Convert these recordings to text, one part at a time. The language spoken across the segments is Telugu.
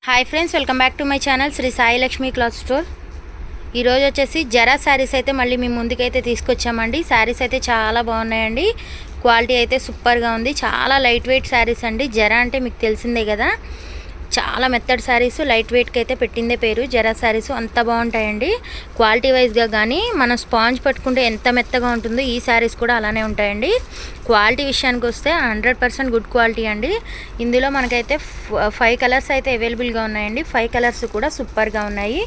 Hi friends, welcome back to my channel Shri Sai Lakshmi cloth store. ఈరోజు వచ్చేసి జరా శారీస్ అయితే మళ్ళీ మీ ముందుకైతే తీసుకొచ్చామండి. శారీస్ అయితే చాలా బాగున్నాయండి. క్వాలిటీ అయితే సూపర్గా ఉంది. చాలా లైట్ వెయిట్ శారీస్ అండి. జరా అంటే మీకు తెలిసిందే కదా, చాలా మెత్తడి శారీస్, లైట్ వెయిట్కి అయితే పెట్టిందే పేరు జరా శారీస్. అంత బాగుంటాయండి క్వాలిటీ వైజ్గా. కానీ మనం స్పాంజ్ పట్టుకుంటే ఎంత మెత్తగా ఉంటుందో ఈ శారీస్ కూడా అలానే ఉంటాయండి. క్వాలిటీ విషయానికి వస్తే 100% గుడ్ క్వాలిటీ అండి. ఇందులో మనకైతే 5 కలర్స్ అయితే అవైలబుల్గా ఉన్నాయండి. 5 కలర్స్ కూడా సూపర్గా ఉన్నాయి.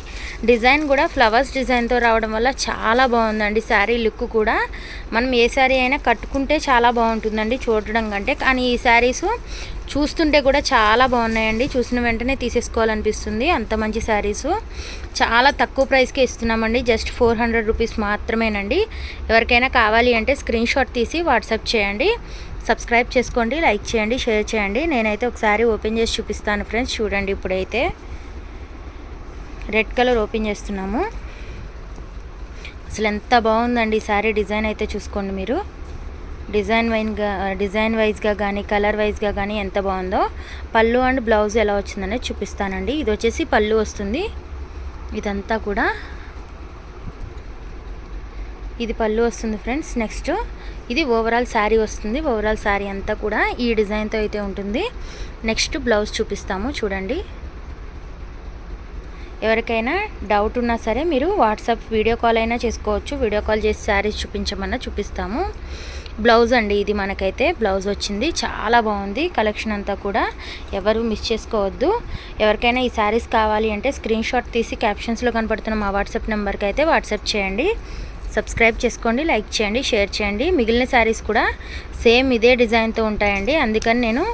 డిజైన్ కూడా ఫ్లవర్స్ డిజైన్తో రావడం వల్ల చాలా బాగుందండి. శారీ లుక్ కూడా మనం ఏ శారీ అయినా కట్టుకుంటే చాలా బాగుంటుందండి చూడడం కంటే. కానీ ఈ శారీస్ చూస్తుంటే కూడా చాలా బాగున్నాయండి. చూసిన వెంటనే తీసేసుకోవాలనిపిస్తుంది, అంత మంచి శారీస్. చాలా తక్కువ ప్రైస్కే ఇస్తున్నామండి. జస్ట్ 400 రూపీస్ మాత్రమేనండి. ఎవరికైనా కావాలి అంటే స్క్రీన్ షాట్ తీసి వాట్సాప్ చేయండి. సబ్స్క్రైబ్ చేసుకోండి, లైక్ చేయండి, షేర్ చేయండి. నేనైతే ఒకసారి ఓపెన్ చేసి చూపిస్తాను ఫ్రెండ్స్. చూడండి, ఇప్పుడైతే రెడ్ కలర్ ఓపెన్ చేస్తున్నాము. అసలు ఎంత బాగుందండి శారీ. డిజైన్ అయితే చూసుకోండి మీరు. డిజైన్ వైజ్గా కానీ కలర్ వైజ్గా కానీ ఎంత బాగుందో. పళ్ళు అండ్ బ్లౌజ్ ఎలా వచ్చిందనేది చూపిస్తానండి. ఇది వచ్చేసి పళ్ళు వస్తుంది. ఇదంతా కూడా ఇది పళ్ళు వస్తుంది ఫ్రెండ్స్. నెక్స్ట్ ఇది ఓవరాల్ శారీ వస్తుంది. ఓవరాల్ శారీ అంతా కూడా ఈ డిజైన్తో అయితే ఉంటుంది. నెక్స్ట్ బ్లౌజ్ చూపిస్తాము చూడండి. ఎవరికైనా డౌట్ ఉన్నా సరే మీరు వాట్సాప్ వీడియో కాల్ అయినా చేసుకోవచ్చు. వీడియో కాల్ చేసి శారీస్ చూపించమన్నా చూపిస్తాము. బ్లౌజ్ అండి ఇది మనకైతే బ్లౌజ్ వచ్చింది. చాలా బాగుంది కలెక్షన్ అంతా కూడా, ఎవరు మిస్ చేసుకోవద్దు. ఎవరికైనా ఈ శారీస్ కావాలి అంటే స్క్రీన్ షాట్ తీసి క్యాప్షన్స్లో కనపడుతున్న మా వాట్సాప్ నెంబర్కి అయితే వాట్సాప్ చేయండి. సబ్స్క్రైబ్ చేసుకోండి, లైక్ చేయండి, షేర్ చేయండి. మిగిలిన శారీస్ కూడా సేమ్ ఇదే డిజైన్తో ఉంటాయండి. అందుకని నేను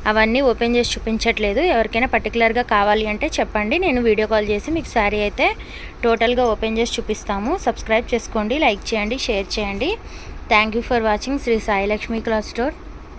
అవన్నీ ఓపెన్ చేసి చూపించట్లేదు. ఎవరికైనా పర్టికులర్గా కావాలి అంటే చెప్పండి, నేను వీడియో కాల్ చేసి మీకు శారీ అయితే టోటల్గా ఓపెన్ చేసి చూపిస్తాము. సబ్స్క్రైబ్ చేసుకోండి, లైక్ చేయండి, షేర్ చేయండి. Thank you for watching Shri Sai Lakshmi cloth store.